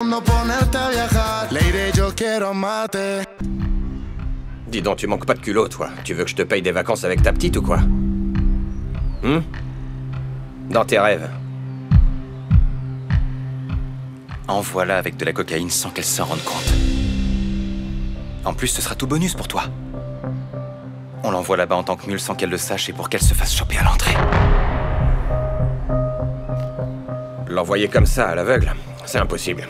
No ponerte a viajar, Lady, yo quiero mate. Dis donc, tu manques pas de culot, toi. Tu veux que je te paye des vacances avec ta petite ou quoi? Dans tes rêves. En voilà avec de la cocaïne sans qu'elle s'en rende compte. En plus, ce sera tout bonus pour toi. On l'envoie là-bas en tant que mule sans qu'elle le sache et pour qu'elle se fasse choper à l'entrée. L'envoyer comme ça, à l'aveugle, c'est impossible.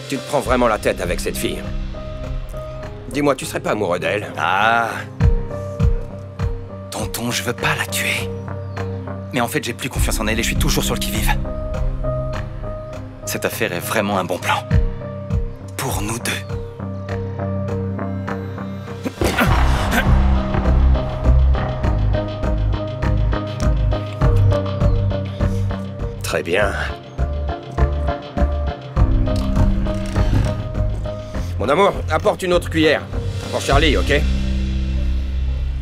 Tu te prends vraiment la tête avec cette fille. Dis-moi, tu serais pas amoureux d'elle? Ah! Tonton, je veux pas la tuer. Mais en fait, j'ai plus confiance en elle et je suis toujours sur le qui-vive. Cette affaire est vraiment un bon plan. Pour nous deux. Très bien. Mon amour, apporte une autre cuillère. Pour Charlie, ok?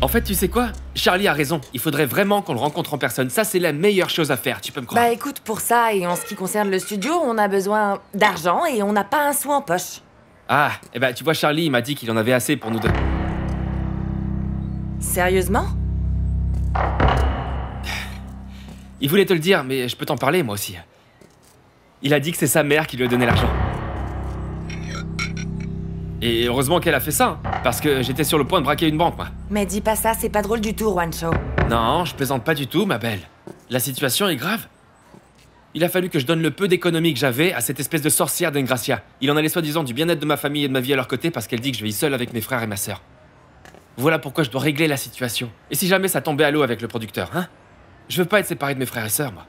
En fait, tu sais quoi? Charlie a raison. Il faudrait vraiment qu'on le rencontre en personne. Ça, c'est la meilleure chose à faire, tu peux me croire. Bah écoute, pour ça, et en ce qui concerne le studio, on a besoin d'argent et on n'a pas un sou en poche. Ah, eh ben, tu vois, Charlie, il m'a dit qu'il en avait assez pour nous deux. Sérieusement? Il voulait te le dire, mais je peux t'en parler, moi aussi. Il a dit que c'est sa mère qui lui a donné l'argent. Et heureusement qu'elle a fait ça, hein, parce que j'étais sur le point de braquer une banque, moi. Mais dis pas ça, c'est pas drôle du tout, Juancho. Non, je plaisante pas du tout, ma belle. La situation est grave. Il a fallu que je donne le peu d'économie que j'avais à cette espèce de sorcière d'Engracia. Il en allait soi-disant du bien-être de ma famille et de ma vie à leur côté parce qu'elle dit que je vis seul avec mes frères et ma sœur. Voilà pourquoi je dois régler la situation. Et si jamais ça tombait à l'eau avec le producteur, hein? Je veux pas être séparé de mes frères et sœurs, moi.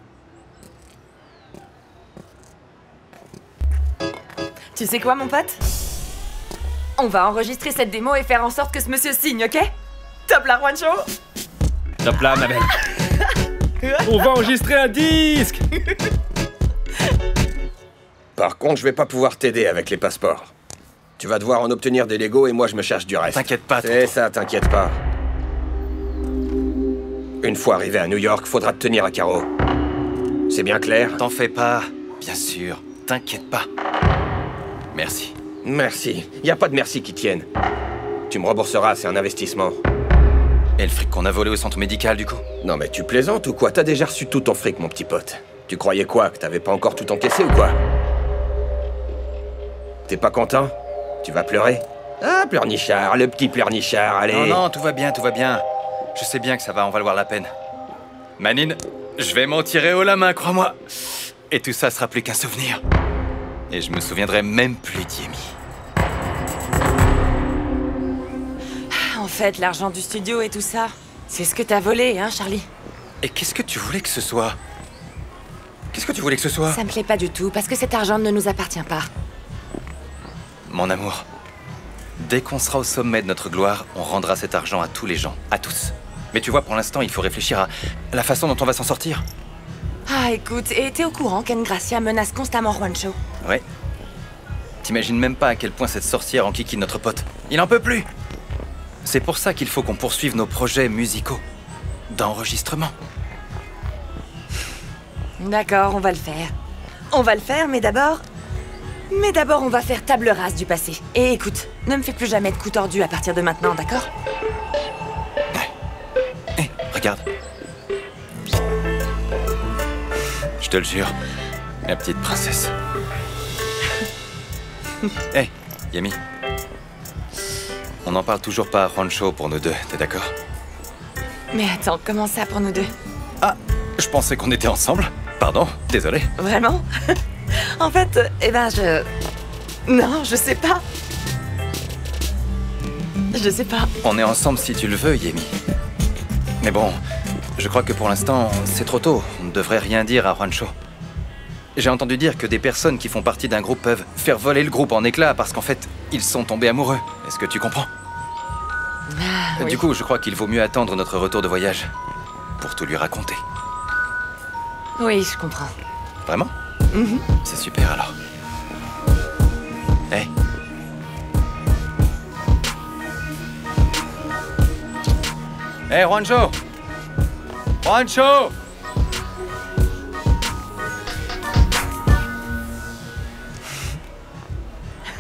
Tu sais quoi, mon pote? On va enregistrer cette démo et faire en sorte que ce monsieur signe, ok? Top là, Juancho! Top là, ma belle. On va enregistrer un disque! Par contre, je vais pas pouvoir t'aider avec les passeports. Tu vas devoir en obtenir des légaux et moi je me charge du reste. T'inquiète pas, C'est tonton. ça, t'inquiète pas. Une fois arrivé à New York, faudra te tenir à carreau. C'est bien clair? T'en fais pas. Bien sûr. T'inquiète pas. Merci. Merci. Y a pas de merci qui tienne. Tu me rembourseras, c'est un investissement. Et le fric qu'on a volé au centre médical, du coup? Non mais tu plaisantes ou quoi? T'as déjà reçu tout ton fric, mon petit pote. Tu croyais quoi? Que t'avais pas encore tout encaissé ou quoi? T'es pas content? Tu vas pleurer? Ah, pleurnichard, le petit pleurnichard, allez. Non, non, tout va bien, tout va bien. Je sais bien que ça va en valoir la peine. Manine, je vais m'en tirer haut la main, crois-moi. Et tout ça sera plus qu'un souvenir. Et je me souviendrai même plus d'Yemi. En fait, l'argent du studio et tout ça, c'est ce que t'as volé, hein, Charlie? Et qu'est-ce que tu voulais que ce soit? Qu'est-ce que tu voulais que ce soit? Ça me plaît pas du tout, parce que cet argent ne nous appartient pas. Mon amour, dès qu'on sera au sommet de notre gloire, on rendra cet argent à tous les gens, à tous. Mais tu vois, pour l'instant, il faut réfléchir à la façon dont on va s'en sortir. Ah, écoute, et t'es au courant qu'Engracia menace constamment Juancho? Ouais. T'imagines même pas à quel point cette sorcière enquiquine notre pote. Il en peut plus. C'est pour ça qu'il faut qu'on poursuive nos projets musicaux. D'enregistrement. D'accord, on va le faire. On va le faire, mais d'abord... on va faire table rase du passé. Et écoute, ne me fais plus jamais de coups tordus à partir de maintenant, d'accord? Hé, regarde. Je te le jure, ma petite princesse. Hé, Yemi. On n'en parle toujours pas à Juancho pour nous deux, t'es d'accord? Mais attends, comment ça pour nous deux? Ah, je pensais qu'on était ensemble. Pardon, désolé. Vraiment? En fait, Non, je sais pas. Je sais pas. On est ensemble si tu le veux, Yemi. Mais bon, je crois que pour l'instant, c'est trop tôt. On ne devrait rien dire à Juancho. J'ai entendu dire que des personnes qui font partie d'un groupe peuvent faire voler le groupe en éclats parce qu'en fait, ils sont tombés amoureux. Est-ce que tu comprends? Ah, oui. Du coup, je crois qu'il vaut mieux attendre notre retour de voyage pour tout lui raconter. Oui, je comprends. Vraiment? C'est super alors. Hey. Hey, Juancho! Juancho!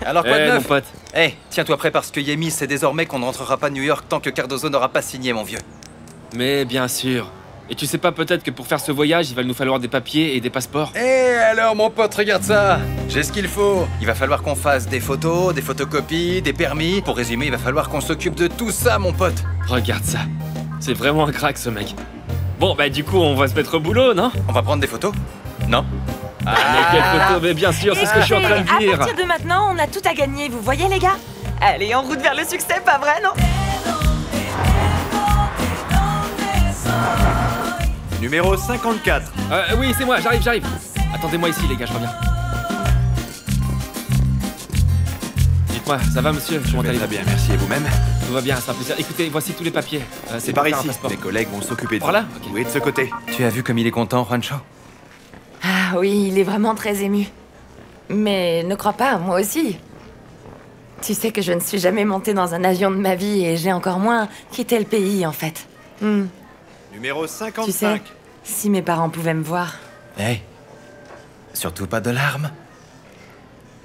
Alors quoi de mon neuf? pote. Eh, tiens-toi prêt parce que Yemi sait désormais qu'on ne rentrera pas de New York tant que Cardozo n'aura pas signé, mon vieux. Mais bien sûr. Et tu sais pas peut-être que pour faire ce voyage, il va nous falloir des papiers et des passeports? Eh alors mon pote, regarde ça. J'ai ce qu'il faut. Il va falloir qu'on fasse des photos, des photocopies, des permis. Pour résumer, il va falloir qu'on s'occupe de tout ça, mon pote. Regarde ça. C'est vraiment un crack, ce mec. Bon, bah du coup, on va se mettre au boulot, non? On va prendre des photos? Non? Mais quelle photo? Mais bien sûr, c'est ce que je suis en train de À dire. partir de maintenant, on a tout à gagner, vous voyez les gars? Allez, en route vers le succès, pas vrai, non? Numéro 54. Oui, c'est moi, j'arrive. Attendez-moi ici, les gars, je reviens. Dites-moi, ça va, monsieur? Comment allez-vous? Très bien, merci. Et vous-même? Tout va bien, c'est un plaisir. Écoutez, voici tous les papiers. C'est pour par faire un ici. passeport. Mes collègues vont s'occuper de Par vous. là? Ok. Oui, de ce côté. Tu as vu comme il est content, Juancho? Ah oui, il est vraiment très ému. Mais ne crois pas, moi aussi. Tu sais que je ne suis jamais montée dans un avion de ma vie et j'ai encore moins quitté le pays, en fait. Numéro Tu 55. sais, si mes parents pouvaient me voir. Hey, surtout pas de larmes.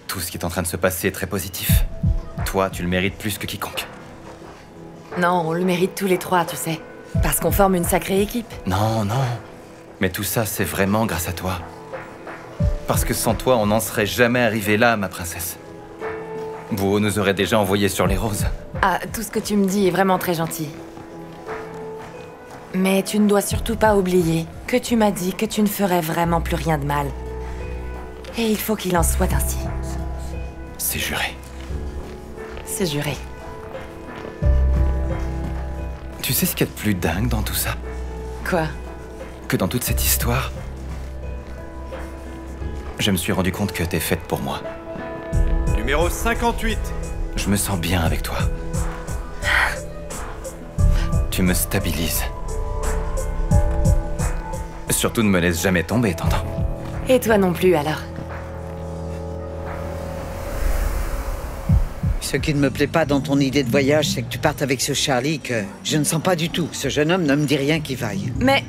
Tout ce qui est en train de se passer est très positif. Toi, tu le mérites plus que quiconque. Non, on le mérite tous les trois, tu sais. Parce qu'on forme une sacrée équipe. Non, non. Mais tout ça, c'est vraiment grâce à toi. Parce que sans toi, on n'en serait jamais arrivé là, ma princesse. Vous nous aurait déjà envoyé sur les roses. Ah, tout ce que tu me dis est vraiment très gentil. Mais tu ne dois surtout pas oublier que tu m'as dit que tu ne ferais vraiment plus rien de mal. Et il faut qu'il en soit ainsi. C'est juré. C'est juré. Tu sais ce qu'il y a de plus dingue dans tout ça? Quoi? Que dans toute cette histoire, je me suis rendu compte que t'es faite pour moi. Numéro 58. Je me sens bien avec toi. Tu me stabilises. Surtout ne me laisse jamais tomber, t'entends? Et toi non plus, alors? Ce qui ne me plaît pas dans ton idée de voyage, c'est que tu partes avec ce Charlie que je ne sens pas du tout. Ce jeune homme ne me dit rien qui vaille. Mais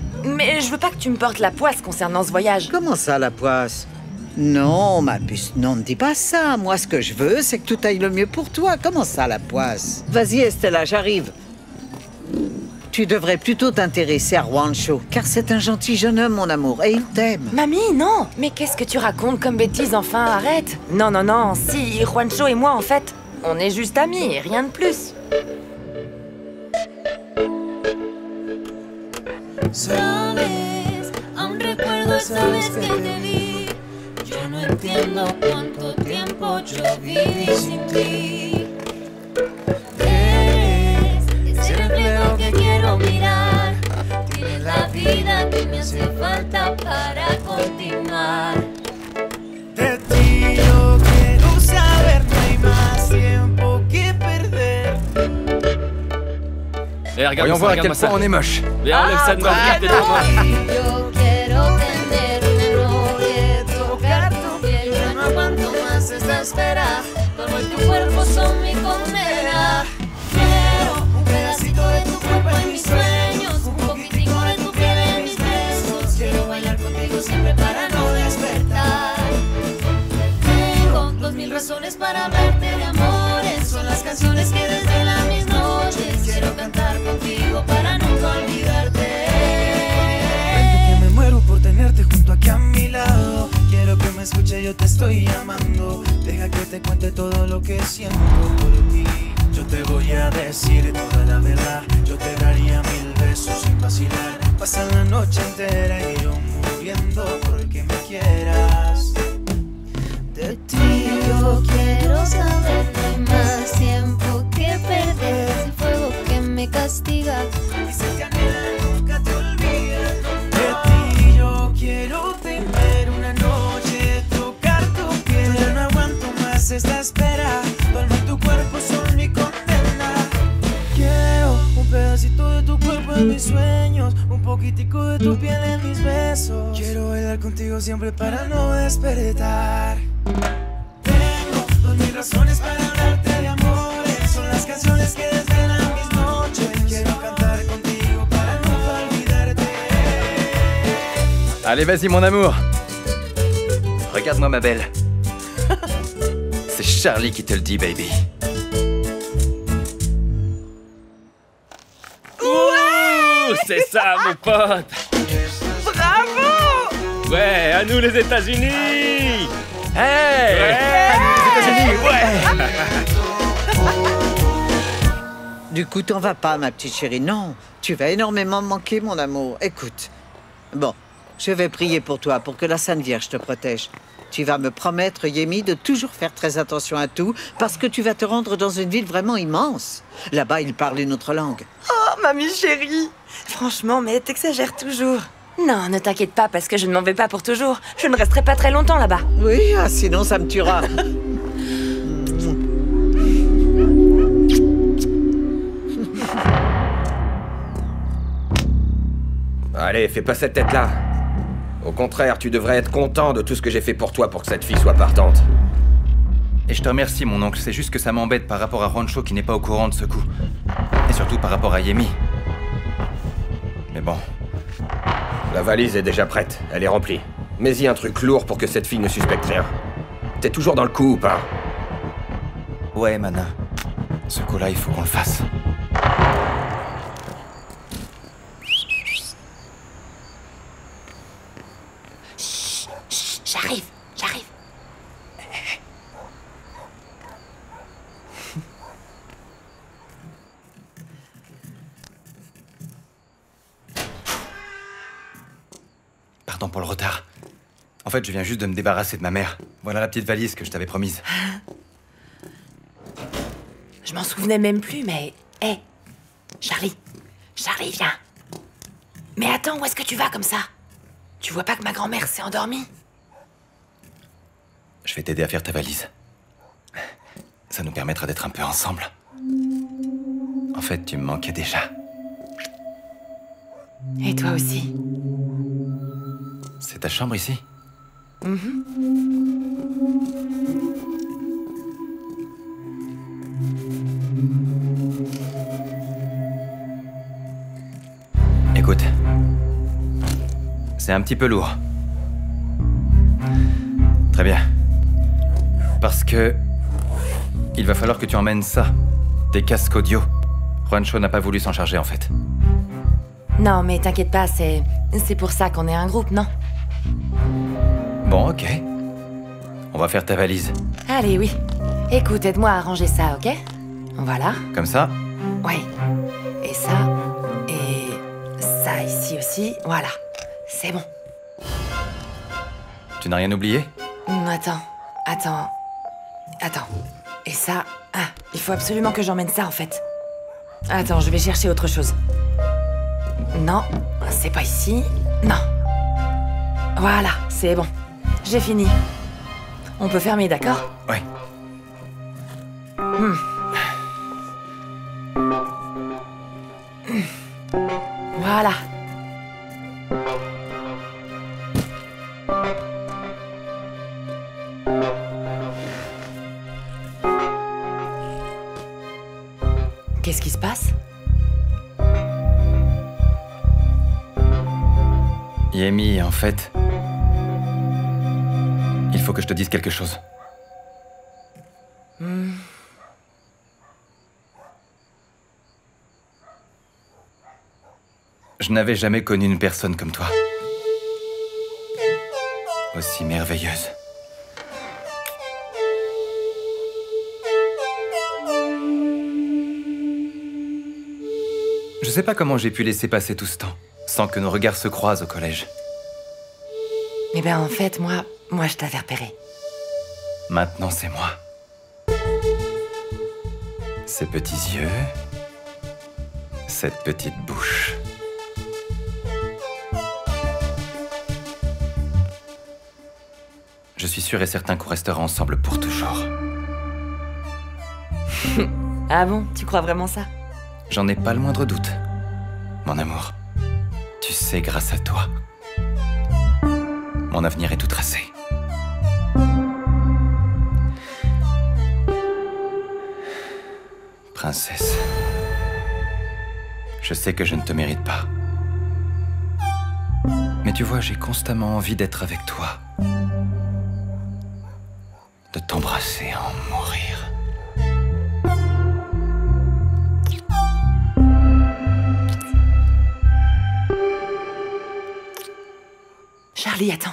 je veux pas que tu me portes la poisse concernant ce voyage. Comment ça, la poisse? Non, ma puce, non, ne dis pas ça. Moi, ce que je veux, c'est que tout aille le mieux pour toi. Comment ça, la poisse? Vas-y, Estella, j'arrive. Tu devrais plutôt t'intéresser à Juancho, car c'est un gentil jeune homme, mon amour, et il t'aime. Mamie, non! Mais qu'est-ce que tu racontes comme bêtise, enfin, arrête! Non, non, non, si, Juancho et moi, en fait, on est juste amis, et rien de plus. Sabes, aún recuerdo esa vez que te vi. Yo no entiendo cuánto tiempo yo viví sin ti. Eres ese reflejo que quiero mirar. Tienes la vida que me hace falta para continuar. De ti yo quiero saber, no hay más tiempo que perder. Regarde Voyons voir à quel regarde-moi ça. point on est moche. Mais enlève ça de ma vie, t'es trop moche. Yo quiero tener una noche, tocar tu piel. Yo no aguanto más esta espera. Todo tu cuerpo son mi condena. Quiero un pedacito de tu cuerpo en mis sueños, un poquitico de tu piel en mis besos. Quiero bailar contigo siempre para no despertar. Tengo 2000 razones para hablarte de amores. Son las canciones que desvelan mis noches. Quiero cantar contigo para nunca olvidarte. Vente que me muero por tenerte junto aquí a mi lado. Quiero que me escuche, yo te estoy llamando. Deja que te cuente todo lo que siento por ti. Yo te voy a decir toda la verdad. Yo te daría 1000 besos sin vacilar. Pasa la noche entera y yo muriendo porque me quieras. De ti yo quiero saber, no hay más tiempo que perder. Es el fuego que me castiga. Y si te anhela nunca te olvidas. De ti yo quiero tener una noche, tocar tu piel. Yo no aguanto más esta espera. Palma tu cuerpo son mi condena. Quiero un pedacito de tu cuerpo en mis sueños, un poquitico de tu piel en mis besos. Quiero bailar contigo siempre para no despertar. Tengo 2000 razones para hablarte de amores. Son las canciones que desvelan mis noches. Quiero cantar contigo para nunca olvidarte. Allez, vas-y, mon amour. Regarde-moi, ma belle. C'est Charlie qui te le dit, baby. Ouh, c'est ça, mon pote. Bravo! Ouais, à nous les États-Unis. Hey! Ouais, à nous les États-Unis, ouais. Du coup, t'en vas pas, ma petite chérie. Non, tu vas énormément me manquer, mon amour. Écoute, bon, je vais prier pour toi, pour que la Sainte Vierge te protège. Tu vas me promettre, Yemi, de toujours faire très attention à tout, parce que tu vas te rendre dans une ville vraiment immense. Là-bas, ils parlent une autre langue. Oh, mamie chérie. Franchement, mais t'exagères toujours. Non, ne t'inquiète pas, parce que je ne m'en vais pas pour toujours. Je ne resterai pas très longtemps là-bas. Oui, ah, sinon ça me tuera. Allez, fais pas cette tête-là. Au contraire, tu devrais être content de tout ce que j'ai fait pour toi pour que cette fille soit partante. Et je te remercie, mon oncle. C'est juste que ça m'embête par rapport à Rancho qui n'est pas au courant de ce coup. Et surtout par rapport à Yemi. Mais bon. La valise est déjà prête, elle est remplie. Mets-y un truc lourd pour que cette fille ne suspecte rien. T'es toujours dans le coup ou pas? Ouais, Mana. Ce coup-là, il faut qu'on le fasse. J'arrive. Pardon pour le retard. En fait, je viens juste de me débarrasser de ma mère. Voilà la petite valise que je t'avais promise. Je m'en souvenais même plus, mais... Hé, Charlie, viens. Mais attends, où est-ce que tu vas comme ça? Tu vois pas que ma grand-mère s'est endormie? Je vais t'aider à faire ta valise. Ça nous permettra d'être un peu ensemble. En fait, tu me manquais déjà. Et toi aussi. C'est ta chambre ici? Écoute, c'est un petit peu lourd. Très bien. Parce que... il va falloir que tu emmènes ça. Tes casques audio. Juancho n'a pas voulu s'en charger, en fait. Non, mais t'inquiète pas, c'est pour ça qu'on est un groupe, non? Bon, ok. On va faire ta valise. Allez, oui. Écoute, aide-moi à ranger ça, ok? Voilà. Comme ça? Ouais. Et ça. Et ça ici aussi. Voilà. C'est bon. Tu n'as rien oublié? Attends. Et ça... Ah, il faut absolument que j'emmène ça, en fait. Attends, je vais chercher autre chose. Non, c'est pas ici. Non. Voilà, c'est bon. J'ai fini. On peut fermer, d'accord? Ouais. Voilà. Qu'est-ce qui se passe? Yemi, en fait... il faut que je te dise quelque chose. Je n'avais jamais connu une personne comme toi. Aussi merveilleuse. Je sais pas comment j'ai pu laisser passer tout ce temps, sans que nos regards se croisent au collège. Eh ben, en fait, moi, je t'avais repéré. Maintenant, c'est moi. Ces petits yeux... cette petite bouche... Je suis sûr et certain qu'on restera ensemble pour toujours. Ah bon? Tu crois vraiment ça? J'en ai pas le moindre doute. Mon amour, tu sais, grâce à toi, mon avenir est tout tracé. Princesse, je sais que je ne te mérite pas. Mais tu vois, j'ai constamment envie d'être avec toi. de t'embrasser, en mourir. Charlie, attends.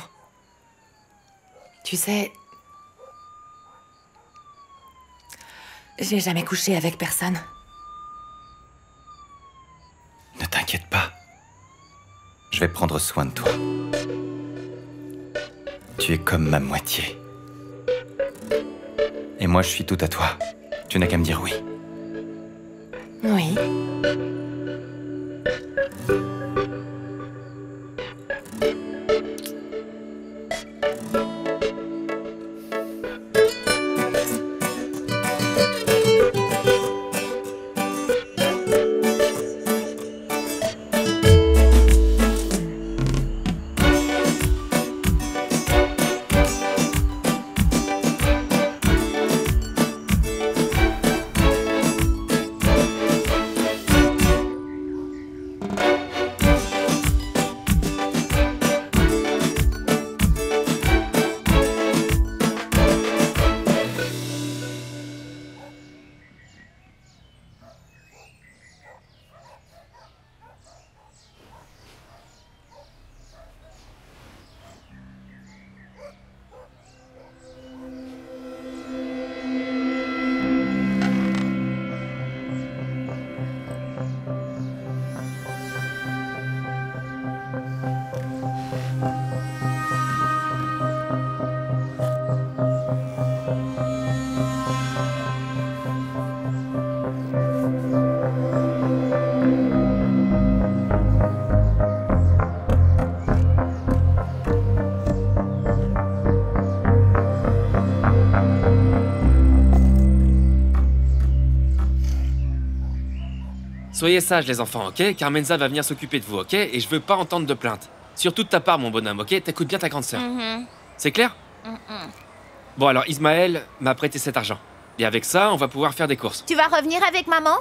Tu sais... J'ai jamais couché avec personne. Ne t'inquiète pas. Je vais prendre soin de toi. Tu es comme ma moitié. Et moi, je suis tout à toi. Tu n'as qu'à me dire oui. Oui. Soyez sages, les enfants, ok? Carmenza va venir s'occuper de vous, ok? Et je veux pas entendre de plaintes. Surtout de ta part, mon bonhomme, ok? T'écoutes bien ta grande sœur. C'est clair? Bon, alors, Ismaël m'a prêté cet argent. Et avec ça, on va pouvoir faire des courses. Tu vas revenir avec maman?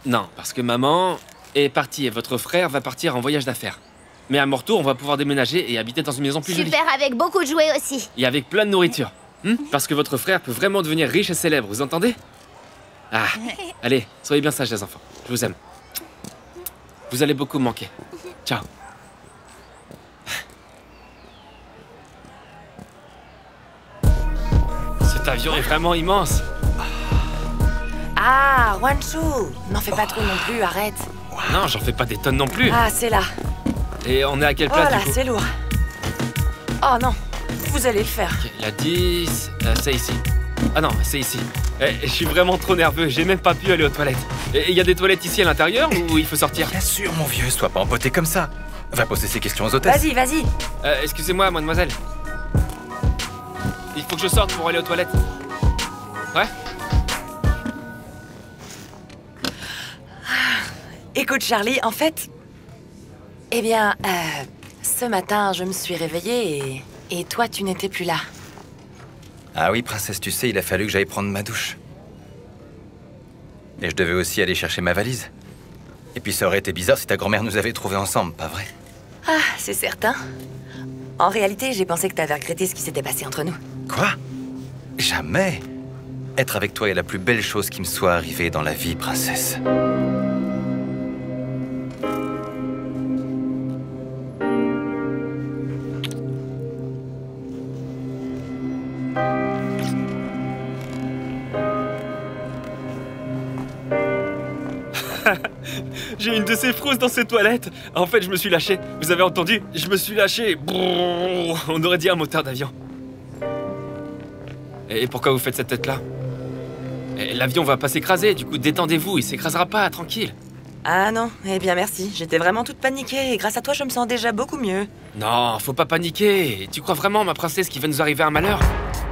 Non, parce que maman est partie et votre frère va partir en voyage d'affaires. Mais à mon retour, on va pouvoir déménager et habiter dans une maison plus jolie. Super, avec beaucoup de jouets aussi. Et avec plein de nourriture. Parce que votre frère peut vraiment devenir riche et célèbre, vous entendez? Ah, allez, soyez bien sages, les enfants. Je vous aime. Vous allez beaucoup me manquer. Ciao. Cet avion est vraiment immense. Ah, Wanshu, n'en fais pas trop non plus, arrête. Non, j'en fais pas des tonnes non plus. Ah, c'est là. Et on est à quelle place, Oh là, du coup? c'est lourd. Oh non, vous allez le faire. Ok, la 10, c'est ici. Ah non, c'est ici. Je suis vraiment trop nerveux, j'ai même pas pu aller aux toilettes. Et il y a des toilettes ici à l'intérieur ou il faut sortir? Bien sûr, mon vieux, sois pas empoté comme ça. Va poser ces questions aux hôtesses. Vas-y, vas-y. Excusez-moi, mademoiselle. Il faut que je sorte pour aller aux toilettes. Ouais? Écoute, Charlie, en fait... Eh bien, ce matin, je me suis réveillée et toi, tu n'étais plus là. Ah oui, princesse, tu sais, il a fallu que j'aille prendre ma douche. Et je devais aussi aller chercher ma valise. Et puis ça aurait été bizarre si ta grand-mère nous avait trouvés ensemble, pas vrai? Ah, c'est certain. En réalité, j'ai pensé que t'avais regretté ce qui s'était passé entre nous. Quoi? Jamais. Être avec toi est la plus belle chose qui me soit arrivée dans la vie, princesse. J'ai une de ces frousses dans ces toilettes. En fait, je me suis lâché. Vous avez entendu? Je me suis lâché. Brrr, on aurait dit un moteur d'avion. Et pourquoi vous faites cette tête-là? L'avion va pas s'écraser, du coup détendez-vous, il s'écrasera pas, tranquille. Ah non, eh bien merci. J'étais vraiment toute paniquée et grâce à toi, je me sens déjà beaucoup mieux. Non, faut pas paniquer. Tu crois vraiment, ma princesse, qu'il va nous arriver un malheur?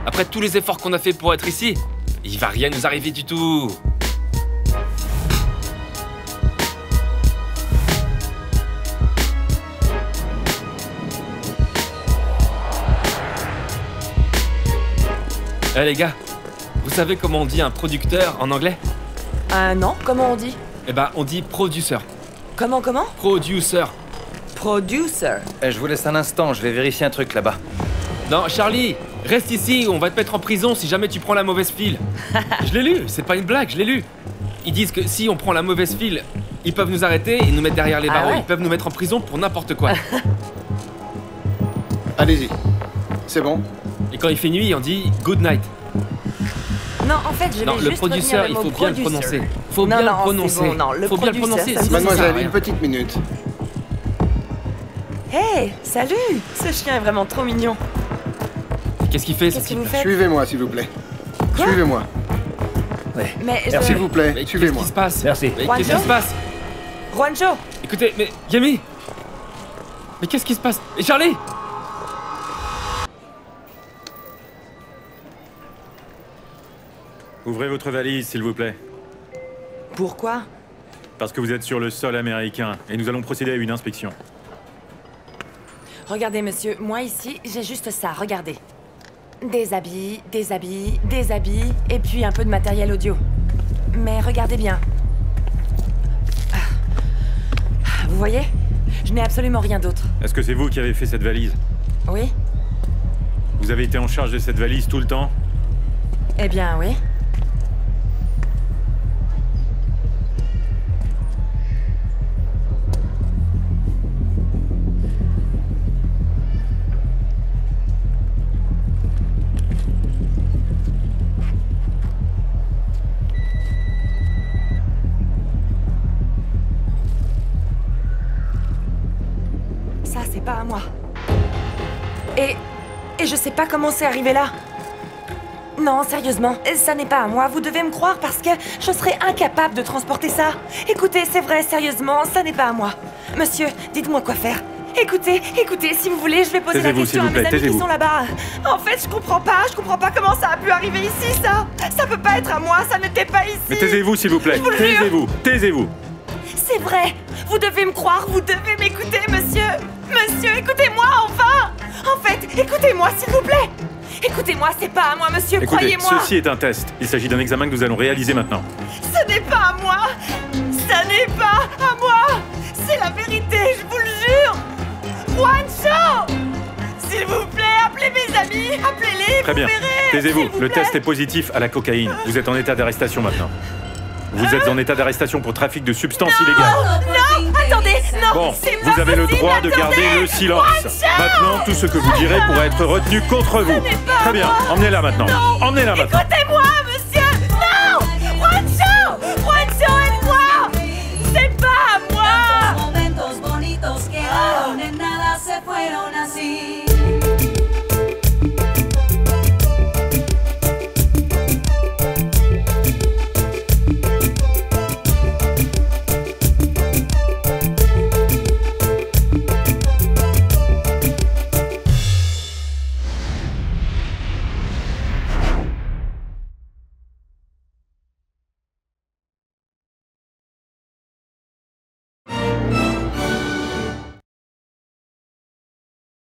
Après tous les efforts qu'on a fait pour être ici, il va rien nous arriver du tout. Eh les gars, vous savez comment on dit un producteur en anglais? Non, comment on dit? Eh ben, on dit producer. Comment? Producer. Producer. Je vous laisse un instant, je vais vérifier un truc là-bas. Non, Charlie, Reste ici, on va te mettre en prison si jamais tu prends la mauvaise file. Je l'ai lu, c'est pas une blague, je l'ai lu. Ils disent que si on prend la mauvaise file, ils peuvent nous arrêter et nous mettre derrière les barreaux. ouais. Ils peuvent nous mettre en prison pour n'importe quoi. Allez-y. C'est bon. Et quand il fait nuit, on dit good night. Non, en fait, je Non, vais le juste retenir producteur, le il mot faut bien le producer. prononcer. Faut Non, bien non, le c'est prononcer. bon, non, le Faut bien le producteur, prononcer. ça me sinon ça sert à Mademoiselle, rien. une petite minute. Hey, salut! Ce chien est vraiment trop mignon. Qu'est-ce qu'il fait, ce Qu'est-ce que type vous faites? Suivez-moi, s'il vous plaît. Quoi? Suivez-moi. Mais S'il vous plaît, Mais qu'est-ce suivez-moi. qui se passe? Merci. Mais Juanjo? qu'est-ce qui se passe? Juanjo! Écoutez, mais Yami! Mais qu'est-ce qui se passe? Et Charlie? Ouvrez votre valise, s'il vous plaît. Pourquoi? Parce que vous êtes sur le sol américain et nous allons procéder à une inspection. Regardez, monsieur, moi ici, j'ai juste ça, regardez. Des habits, des habits, des habits, et puis un peu de matériel audio. Mais regardez bien. Vous voyez? Je n'ai absolument rien d'autre. Est-ce que c'est vous qui avez fait cette valise? Oui? Vous avez été en charge de cette valise tout le temps? Eh bien, oui. Ça, c'est pas à moi. Et je sais pas comment c'est arrivé là. Non, sérieusement, ça n'est pas à moi. Vous devez me croire parce que je serais incapable de transporter ça. Écoutez, c'est vrai, sérieusement, ça n'est pas à moi. Monsieur, dites-moi quoi faire. Écoutez, si vous voulez, je vais poser la Taisez-vous, question à s'il vous mes plaît, amis qui taisez-vous. sont là-bas. En fait, je comprends pas comment ça a pu arriver ici, ça. Ça peut pas être à moi, ça n'était pas ici. Mais taisez-vous, s'il vous plaît. Je vous le jure. Taisez-vous, taisez-vous. C'est vrai. Vous devez me croire, vous devez m'écouter, monsieur. Monsieur, écoutez-moi, enfin. En fait, écoutez-moi, s'il vous plaît. Écoutez-moi, c'est pas à moi, monsieur, Écoutez, croyez-moi. ceci est un test. Il s'agit d'un examen que nous allons réaliser maintenant. Ce n'est pas à moi. Ça n'est pas à moi. C'est la vérité, je vous le jure. Juanjo, s'il vous plaît, appelez mes amis, appelez-les, Très bien. vous verrez. Taisez-vous. s'il vous Le plaît. test est positif à la cocaïne. Vous êtes en état d'arrestation maintenant. Vous êtes en état d'arrestation pour trafic de substances illégales. Non, attendez, non, Bon, c'est pas vous avez le possible, droit de attendez. garder le silence. Juanjo. Maintenant, tout ce que vous direz pourra être retenu contre vous. n'est pas Très bien, moi. emmenez-la maintenant. Non. Emmenez-la maintenant. Écoutez-moi.